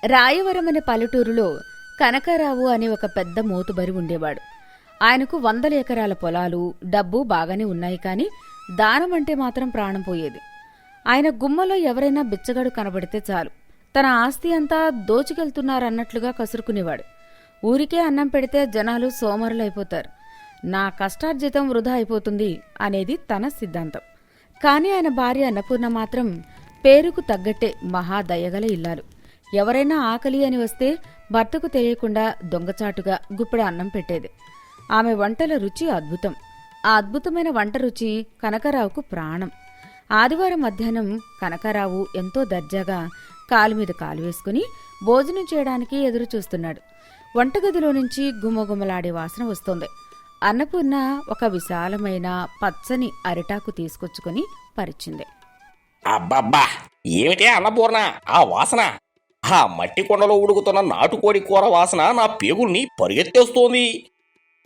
రాయవరం అనే పల్లెటూరులో కనకారావు అనే ఒక పెద్ద మోతుబరి ఉండేవాడు. ఆయనకు 100 ఎకరాల పొలాలు, డబ్బు బాగానే ఉన్నాయి, కాని దానం అంటే మాత్రం ప్రాణం పోయేది. ఆయన గుమ్మలో ఎవరైనా బిచ్చగాడు కనబడితే చాలు, తన ఆస్తి అంతా దోచుకెళ్తున్నారన్నట్లుగా కసురుకునేవాడు. ఊరికే అన్నం పెడితే జనాలు సోమరులైపోతారు, నా కష్టార్జితం వృధా అయిపోతుంది అనేది తన సిద్ధాంతం. కాని ఆయన భార్య అన్నపూర్ణ మాత్రం పేరుకు తగ్గట్టే మహాదయగల ఇల్లాలు. ఎవరైనా ఆకలి అని వస్తే భర్తకు తెలియకుండా దొంగచాటుగా గుప్పెడు అన్నం పెట్టేది. ఆమె వంటల రుచి అద్భుతం. ఆ అద్భుతమైన వంట రుచి కనకారావుకు ప్రాణం. ఆదివారం మధ్యాహ్నం కనకారావు ఎంతో దర్జాగా కాలుమీద కాలు వేసుకుని భోజనం చేయడానికి ఎదురు చూస్తున్నాడు. వంటగదిలో నుంచి గుమ్మగుమ్మలాడే వాసన వస్తోంది. అన్నపూర్ణ ఒక విశాలమైన పచ్చని అరిటాకు తీసుకొచ్చుకుని పరిచింది. అబ్బబ్బా, ఏమిటే అన్నపూర్ణ ఆ వాసన! ఆ మట్టి కొండలో ఉడుకుతున్న నాటుకోడి కూర వాసన నా పేగుల్ని పరిగెత్తేస్తోంది.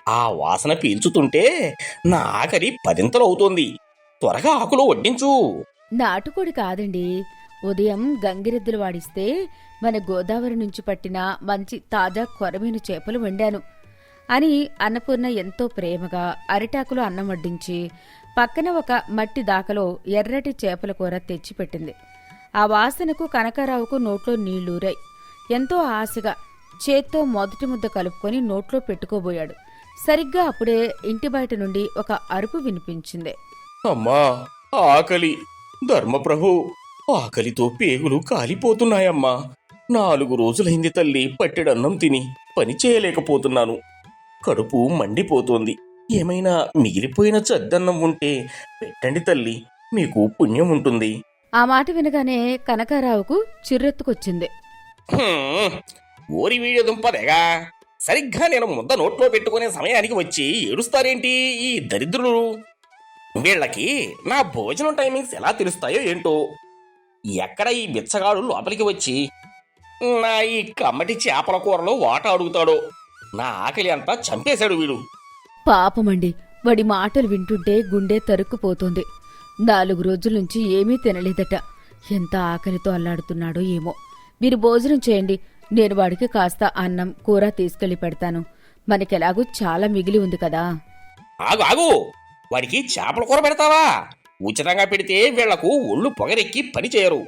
ఆ వాసన పీల్చుతుంటే నా ఆకలి పదింతలవుతోంది. త్వరగా ఆకులో వడ్డించు. నాటుకోడి కాదండి, ఉదయం గంగిరెద్దులు వాడిస్తే మన గోదావరి నుంచి పట్టిన మంచి తాజా కొరమీను చేపలు వండాను అని అన్నపూర్ణ ఎంతో ప్రేమగా అరిటాకులో అన్నం వడ్డించి పక్కన ఒక మట్టి దాకలో ఎర్రటి చేపల కూర తెచ్చిపెట్టింది. ఆ వాసనకు కనకారావుకు నోట్లో నీళ్లూరాయి. ఎంతో ఆశగా చేత్తో మొదటి ముద్ద కలుపుకొని నోట్లో పెట్టుకోబోయాడు. సరిగ్గా అప్పుడే ఇంటి బయట నుండి ఒక అరుపు వినిపించింది. అమ్మా, ఆకలి! ధర్మప్రభు, ఆకలితో పేగులు కాలిపోతున్నాయమ్మా. 4 రోజులైంది తల్లి పట్టెడన్నం తిని పని చేయలేకపోతున్నాను. కడుపు మండిపోతోంది. ఏమైనా మిగిలిపోయిన చద్దన్నం ఉంటే పెట్టండి తల్లి, మీకు పుణ్యం ఉంటుంది. ఆ మాట వినగానే కనకారావుకు చిర్రెత్తుకొచ్చింది. ఓరి వీడియో దుంపదేగా, సరిగ్గా నేను ముద్ద నోట్లో పెట్టుకునే సమయానికి వచ్చి ఏడుస్తారేంటి ఈ దరిద్రులు? వీళ్ళకి నా భోజనం టైమింగ్స్ ఎలా తెలుస్తాయో ఏంటో. ఎక్కడ ఈ బిచ్చగాడు లోపలికి వచ్చి నా ఈ కమ్మటి చేపల కూరలో వాట అడుగుతాడో. నా ఆకలి అంతా చంపేశాడు వీడు. పాపమండి, వాడి మాటలు వింటుంటే గుండె తరుక్కుపోతోంది. 4 రోజుల నుంచి ఏమీ తినలేదట. ఎంత ఆకలితో అల్లాడుతున్నాడో ఏమో. మీరు భోజనం చేయండి, నేను వాడికి కాస్త అన్నం కూర తీసుకెళ్లి పెడతాను. మనకెలాగూ చాలా మిగిలి ఉంది కదా. ఆగు ఆగు, వాడికి చేపల కూర పెడతావా? ఉచితంగా పెడితే వీళ్లకు ఒళ్ళు పొగరెక్కి పని చేయరు.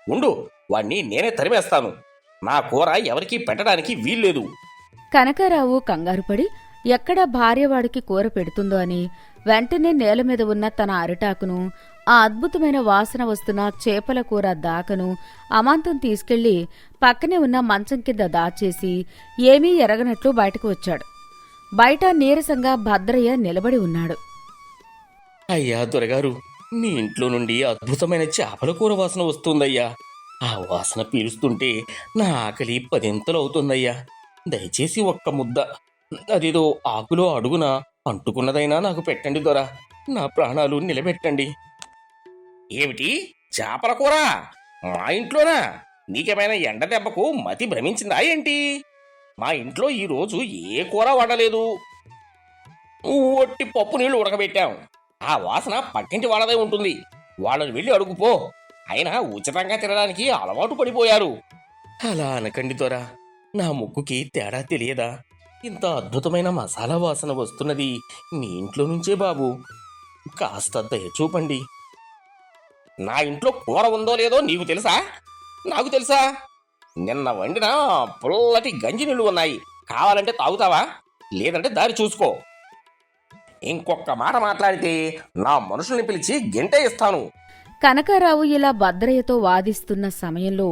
ఉండు, వాణ్ణి నేనే తరిమేస్తాను. నా కూర ఎవరికీ పెట్టడానికి వీల్లేదు. కనకారావు కంగారుపడి ఎక్కడ భార్యవాడికి కూర పెడుతుందో అని వెంటనే నేల మీద ఉన్న తన అరిటాకును, ఆ అద్భుతమైన వాసన వస్తున్న చేపల కూర దాకను అమాంతం తీసుకెళ్లి పక్కనే ఉన్న మంచం కింద దాచేసి ఏమీ ఎరగనట్లు బయటకు వచ్చాడు. బయట నీరసంగా భద్రయ్య నిలబడి ఉన్నాడు. అయ్యా దొరగారు, మీ ఇంట్లో నుండి అద్భుతమైన చేపల కూర వాసన వస్తుందయ్యా. ఆ వాసన పీలుస్తుంటే నా ఆకలి 10 అవుతుందయ్యా. దయచేసి ఒక్క ముద్ద, అదేదో ఆకులో అడుగున అంటుకున్నదైనా నాకు పెట్టండి దొరా. నా ప్రాణాలు నిలబెట్టండి. ఏమిటి చేపల కూర మా ఇంట్లోనా? నీకేమైనా ఎండ దెబ్బకు మతి భ్రమించిందా ఏంటి? మా ఇంట్లో ఈరోజు ఏ కూర వండలేదు. ఒట్టి పప్పు నీళ్లు ఉడకబెట్టాం. ఆ వాసన పక్కింటి వాళ్ళదే ఉంటుంది. వాళ్ళని వెళ్ళి అడుగుపో. అయినా ఉచితంగా తినడానికి అలవాటు పడిపోయారు. అలా అనకండి దొరా, నా ముక్కుకి తేడా తెలియదా? ఇంత అద్భుతమైన మసాలా వాసన వస్తున్నది మీ ఇంట్లో నుంచే బాబు. కాస్త దయ చూపండి. నా ఇంట్లో కూర ఉందో లేదో నీకు తెలుసా? నాకు తెలుసా? నిన్న వండిన పుల్లటి గంజి నీళ్లు ఉన్నాయి. కావాలంటే తాగుతావా? లేదంటే దారి చూసుకో. ఇంకొక మాట మాట్లాడితే నా మనుషుల్ని పిలిచి గెంటే ఇస్తాను. కనకారావు ఇలా భద్రయ్యతో వాదిస్తున్న సమయంలో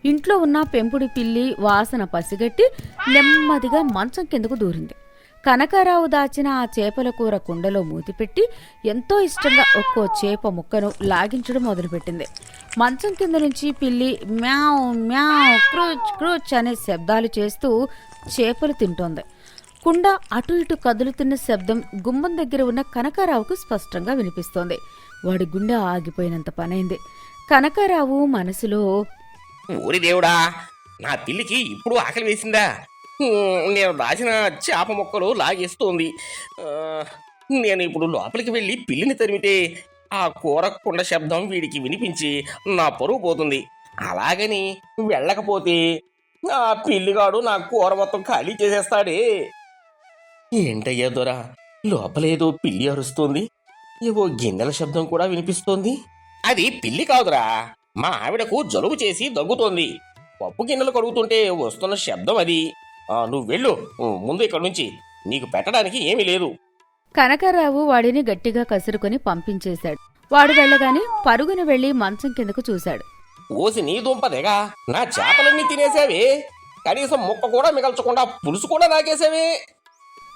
ఇంట్లో ఉన్న పెంపుడి పిల్లి వాసన పసిగట్టి నెమ్మదిగా మంచం కిందకు దూరింది. కనకారావు దాచిన ఆ చేపల కూర కుండలో మూతిపెట్టి ఎంతో ఇష్టంగా ఒక్కో చేప ముక్కను లాగించడం మొదలుపెట్టింది. మంచం కింద నుంచి పిల్లి మ్యావ్ మ్యావ్ క్రూచ్ క్రూచ్ అనే శబ్దాలు చేస్తూ చేపలు తింటోంది. కుండ అటు ఇటు కదులుతున్న శబ్దం గుమ్మం దగ్గర ఉన్న కనకారావుకు స్పష్టంగా వినిపిస్తోంది. వాడి గుండె ఆగిపోయినంత పనైంది. కనకారావు మనసులో, ఊరి దేవుడా, నా పిల్లికి ఇప్పుడు ఆకలి వేసిందా? నేను దాచిన చేప ముక్కలు లాగేస్తోంది. నేను ఇప్పుడు లోపలికి వెళ్ళి పిల్లిని తరిమితే ఆ కూర కుండ శబ్దం వీడికి వినిపించి నా పరువు పోతుంది. అలాగని వెళ్ళకపోతే ఆ పిల్లిగాడు నా కూర మొత్తం ఖాళీ చేసేస్తాడే. ఏంటయ్యా దొరా, లోపలేదో పిల్లి అరుస్తోంది, ఏవో గిన్నెల శబ్దం కూడా వినిపిస్తోంది. అది పిల్లి కాదురా, మా ఆవిడకు జలుబు చేసి దగ్గుతోంది. పప్పు గిన్నెలు కడుగుతుంటే వస్తున్న శబ్దం అది. నువ్వు వెళ్ళు ముందు ఇక్కడి నుంచి, నీకు పెట్టడానికి ఏమీ లేదు. కనకారావు వాడిని గట్టిగా కసురుకొని పంపించేశాడు. వాడు వెళ్ళగానే పరుగున వెళ్లి మంచం కిందకు చూశాడు. ఓసి నీ దుంపదేగా, నా చేపలన్నీ తినేసావే, కనీసం ముక్క కూడా మిగల్చకుండా పులుసు కూడా నాకేసావే.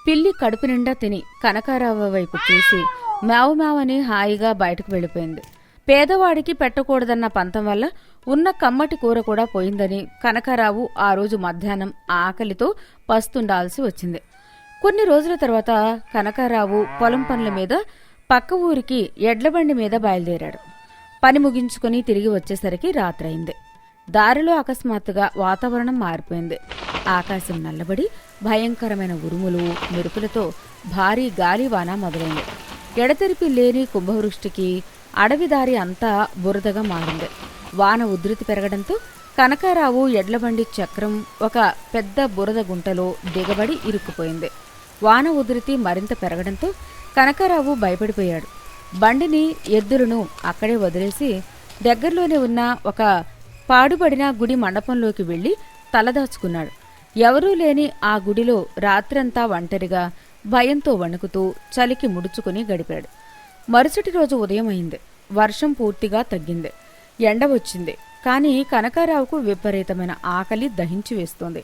పిల్లి కడుపు నిండా తిని కనకారావు వైపు చూసి మ్యావు మ్యావని హాయిగా బయటకు వెళ్ళిపోయింది. పేదవాడికి పెట్టకూడదన్న పంతం వల్ల ఉన్న కమ్మటి కూర కూడా పోయిందని కనకారావు ఆ రోజు మధ్యాహ్నం ఆకలితో పస్తుండాల్సి వచ్చింది. కొన్ని రోజుల తర్వాత కనకారావు పొలం పనుల మీద పక్క ఊరికి ఎడ్లబండి మీద బయలుదేరాడు. పని ముగించుకుని తిరిగి వచ్చేసరికి రాత్రయింది. దారిలో అకస్మాత్తుగా వాతావరణం మారిపోయింది. ఆకాశం నల్లబడి భయంకరమైన ఉరుములు మెరుపులతో భారీ గాలివాన మొదలైంది. ఎడతెరిపి లేని కుంభవృష్టికి అడవిదారి అంతా బురదగా మారింది. వాన ఉధృతి పెరగడంతో కనకారావు ఎడ్లబండి చక్రం ఒక పెద్ద బురద గుంటలో దిగబడి ఇరుక్కుపోయింది. వాన ఉధృతి మరింత పెరగడంతో కనకారావు భయపడిపోయాడు. బండిని ఎద్దులను అక్కడే వదిలేసి దగ్గరలోనే ఉన్న ఒక పాడుబడిన గుడి మండపంలోకి వెళ్లి తలదాచుకున్నాడు. ఎవరూ లేని ఆ గుడిలో రాత్రంతా ఒంటరిగా భయంతో వణుకుతూ చలికి ముడుచుకుని గడిపాడు. మరుసటి రోజు ఉదయం అయింది. వర్షం పూర్తిగా తగ్గింది. ఎండ వచ్చింది. కాని కనకారావుకు విపరీతమైన ఆకలి దహించి వేస్తోంది.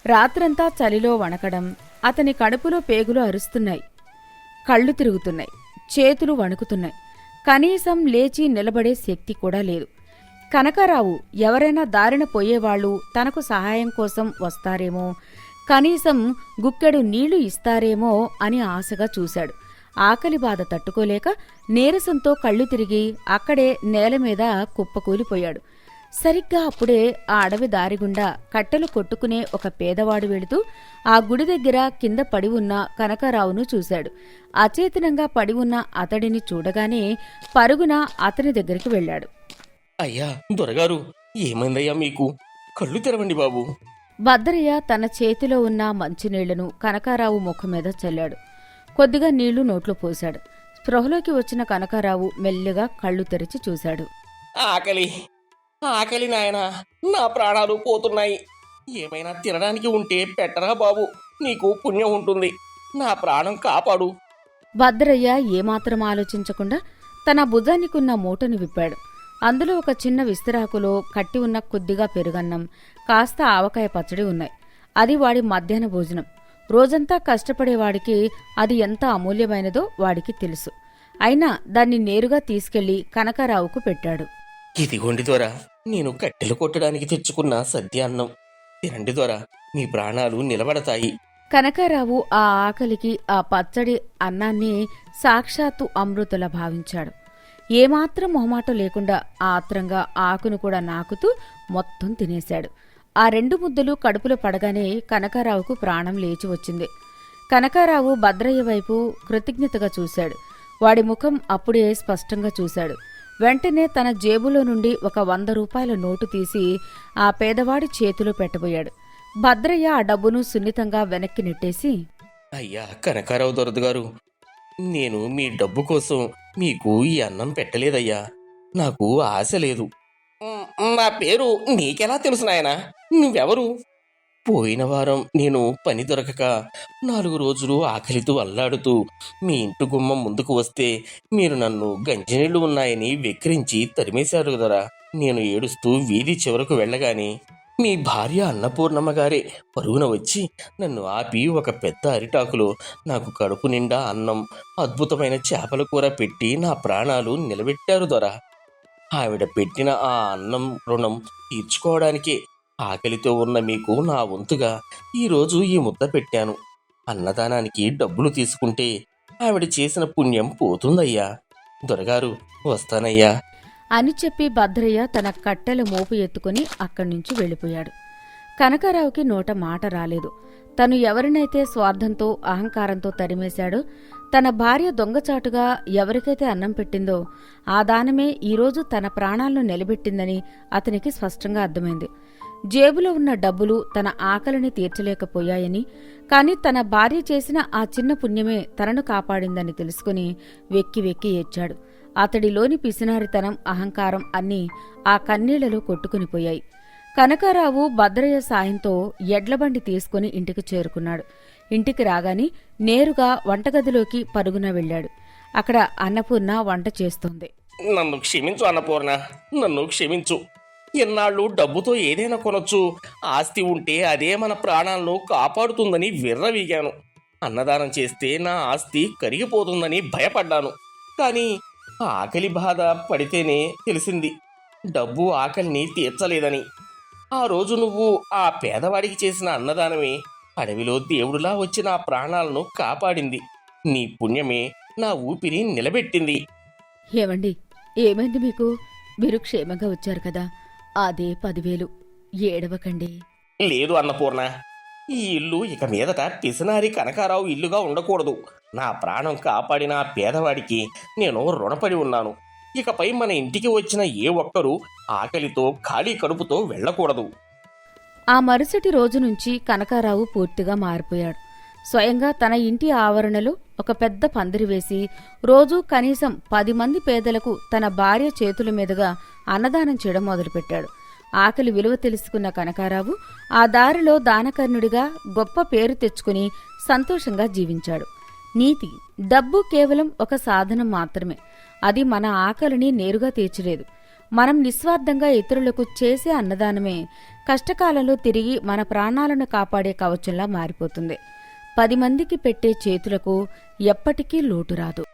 రాత్రంతా చలిలో వణకడం, అతని కడుపులో పేగులు అరుస్తున్నాయి, కళ్ళు తిరుగుతున్నాయి, చేతులు వణుకుతున్నాయి. కనీసం లేచి నిలబడే శక్తి కూడా లేదు. కనకారావు ఎవరైనా దారిన పోయేవాళ్లు తనకు సహాయం కోసం వస్తారేమో, కనీసం గుక్కెడు నీళ్లు ఇస్తారేమో అని ఆశగా చూశాడు. ఆకలి బాధ తట్టుకోలేక నీరసంతో కళ్ళు తిరిగి అక్కడే నేలమీద కుప్పకూలిపోయాడు. సరిగ్గా అప్పుడే ఆ అడవి దారిగుండా కట్టెలు కొట్టుకునే ఒక పేదవాడు వెళుతూ ఆ గుడి దగ్గర కింద పడి ఉన్న కనకారావును చూశాడు. అచేతనంగా పడి ఉన్న అతడిని చూడగానే పరుగున అతని దగ్గరికి వెళ్లాడు. అయ్యా దొరగారు, ఏమైందయ్యా మీకు? కళ్ళు తెరవండి బాబు. భద్రయ్య తన చేతిలో ఉన్న మంచినీళ్లను కనకారావు ముఖం మీద చల్లాడు. కొద్దిగా నీళ్లు నోట్లో పోశాడు. స్పృహలోకి వచ్చిన కనకారావు మెల్లిగా కళ్ళు తెరిచి చూశాడు. ఆకలి ఆకలి నాయనా, నా ప్రాణాలు పోతున్నాయి. ఏమైనా తినడానికి ఉంటే పెట్టరా బాబు, నీకు పుణ్యం ఉంటుంది. నా ప్రాణం కాపాడు. భద్రయ్య ఏమాత్రం ఆలోచించకుండా తన భుజానికున్న మూటను విప్పాడు. అందులో ఒక చిన్న విస్తరాకులో కట్టి ఉన్న కొద్దిగా పెరుగన్నం, కాస్త ఆవకాయ పచ్చడి ఉన్నాయి. అది వాడి మధ్యాహ్న భోజనం. రోజంతా కష్టపడేవాడికి అది ఎంత అమూల్యమైనదో వాడికి తెలుసు. అయినా దాన్ని నేరుగా తీసుకెళ్లి కనకారావుకు పెట్టాడు. ఇదిగోండి దొరా, నేను కట్టెలు కొట్టడానికి తెచ్చుకున్న సద్య అన్నం. తినండి దొరా, మీ ప్రాణాలు నిలబడతాయి. కనకారావు ఆ ఆకలికి ఆ పచ్చడి అన్నాన్ని సాక్షాత్తు అమృతలా భావించాడు. ఏమాత్రం మొహమాటం లేకుండా ఆత్రంగా ఆకును కూడా నాకుతూ మొత్తం తినేశాడు. ఆ 2 ముద్దలు కడుపులో పడగానే కనకారావుకు ప్రాణం లేచి వచ్చింది. కనకారావు భద్రయ్య వైపు కృతజ్ఞతగా చూశాడు. వాడి ముఖం అప్పుడే స్పష్టంగా చూశాడు. వెంటనే తన జేబులో నుండి ఒక 100 రూపాయల నోటు తీసి ఆ పేదవాడి చేతిలో పెట్టబోయాడు. భద్రయ్య ఆ డబ్బును సున్నితంగా వెనక్కి నెట్టేసి, అయ్యా కనకారావు దొరగారు, నేను మీ డబ్బు కోసం మీకు ఈ అన్నం పెట్టలేదయ్యా. నాకు ఆశ లేదు. నా పేరు నీకెలా తెలుసు నాయనా? నువ్వెవరు? పోయిన వారం నేను పని దొరకక 4 రోజులు ఆకలితో అల్లాడుతూ మీ ఇంటి గుమ్మం ముందుకు వస్తే మీరు నన్ను గంజినీళ్లు ఉన్నాయని వెక్కిరించి తరిమేశారు కదరా. నేను ఏడుస్తూ వీధి చివరకు వెళ్ళగానే మీ భార్య అన్నపూర్ణమ్మ గారే పరుగున వచ్చి నన్ను ఆపి ఒక పెద్ద అరిటాకులో నాకు కడుపు నిండా అన్నం, అద్భుతమైన చేపల కూర పెట్టి నా ప్రాణాలు నిలబెట్టారు దొరా. ఆవిడ పెట్టిన ఆ అన్నం రుణం తీర్చుకోవడానికే ఆకలితో ఉన్న మీకు నా వంతుగా ఈరోజు ఈ ముద్ద పెట్టాను. అన్నదానానికి డబ్బులు తీసుకుంటే ఆవిడ చేసిన పుణ్యం పోతుందయ్యా. దొరగారు, వస్తానయ్యా అని చెప్పి భద్రయ్య తన కట్టెల మోపు ఎత్తుకుని అక్కడ్నుంచి వెళ్ళిపోయాడు. కనకారావుకి నోట మాట రాలేదు. తను ఎవరినైతే స్వార్థంతో అహంకారంతో తరిమేశాడో, తన భార్య దొంగచాటుగా ఎవరికైతే అన్నం పెట్టిందో ఆ దానమే ఈరోజు తన ప్రాణాలను నిలబెట్టిందని అతనికి స్పష్టంగా అర్థమైంది. జేబులో ఉన్న డబ్బులు తన ఆకలిని తీర్చలేకపోయాయని, కాని తన భార్య చేసిన ఆ చిన్న పుణ్యమే తనను కాపాడిందని తెలుసుకుని వెక్కి వెక్కి ఏడ్చాడు. అతడిలోని పిసినారితనం, అహంకారం అన్నీ ఆ కన్నీళ్లలో కొట్టుకునిపోయాయి. కనకారావు భద్రయ్య సాయంతో ఎడ్లబండి తీసుకుని ఇంటికి చేరుకున్నాడు. ఇంటికి రాగాని నేరుగా వంటగదిలోకి పరుగున వెళ్ళాడు. అక్కడ అన్నపూర్ణ వంట చేస్తోంది. నన్ను క్షమించు అన్నపూర్ణ, నన్ను క్షమించు. ఎన్నాళ్ళు డబ్బుతో ఏదైనా కొనొచ్చు, ఆస్తి ఉంటే అదే మన ప్రాణాలను కాపాడుతుందని విర్రవీగాను. అన్నదానం చేస్తే నా ఆస్తి కరిగిపోతుందని భయపడ్డాను. కానీ ఆకలి బాధ పడితేనే తెలిసింది డబ్బు ఆకలిని తీర్చలేదని. ఆ రోజు నువ్వు ఆ పేదవాడికి చేసిన అన్నదానమే అడవిలో దేవుడులా వచ్చి నా ప్రాణాలను కాపాడింది. నీ పుణ్యమే నా ఊపిరి నిలబెట్టింది. ఏమండి, ఏమైంది మీకు? మీరు క్షేమంగా వచ్చారు కదా, అదే 10,000. ఏడవకండి. లేదు అన్నపూర్ణ, ఈ ఇల్లు ఇక మీదట పిసినారి కనకారావు ఇల్లుగా ఉండకూడదు. నా ప్రాణం కాపాడిన ఆ పేదవాడికి నేను రుణపడి ఉన్నాను. ఇకపై మన ఇంటికి వచ్చిన ఏ ఒక్కరూ ఆకలితో ఖాళీ కడుపుతో వెళ్ళకూడదు. ఆ మరుసటి రోజు నుంచి కనకారావు పూర్తిగా మారిపోయాడు. స్వయంగా తన ఇంటి ఆవరణలో ఒక పెద్ద పందిరి వేసి రోజూ కనీసం 10 మంది పేదలకు తన భార్య చేతుల మీదుగా అన్నదానం చేయడం మొదలుపెట్టాడు. ఆకలి విలువ తెలుసుకున్న కనకారావు ఆ దారిలో దానకర్ణుడిగా గొప్ప పేరు తెచ్చుకుని సంతోషంగా జీవించాడు. నీతి: డబ్బు కేవలం ఒక సాధనం మాత్రమే. అది మన ఆకలిని నేరుగా తీర్చలేదు. మనం నిస్వార్థంగా ఇతరులకు చేసే అన్నదానమే కష్టకాలంలో తిరిగి మన ప్రాణాలను కాపాడే కవచంలా మారిపోతుంది. 10 మందికి పెట్టే చేతులకు ఎప్పటికీ లోటు రాదు.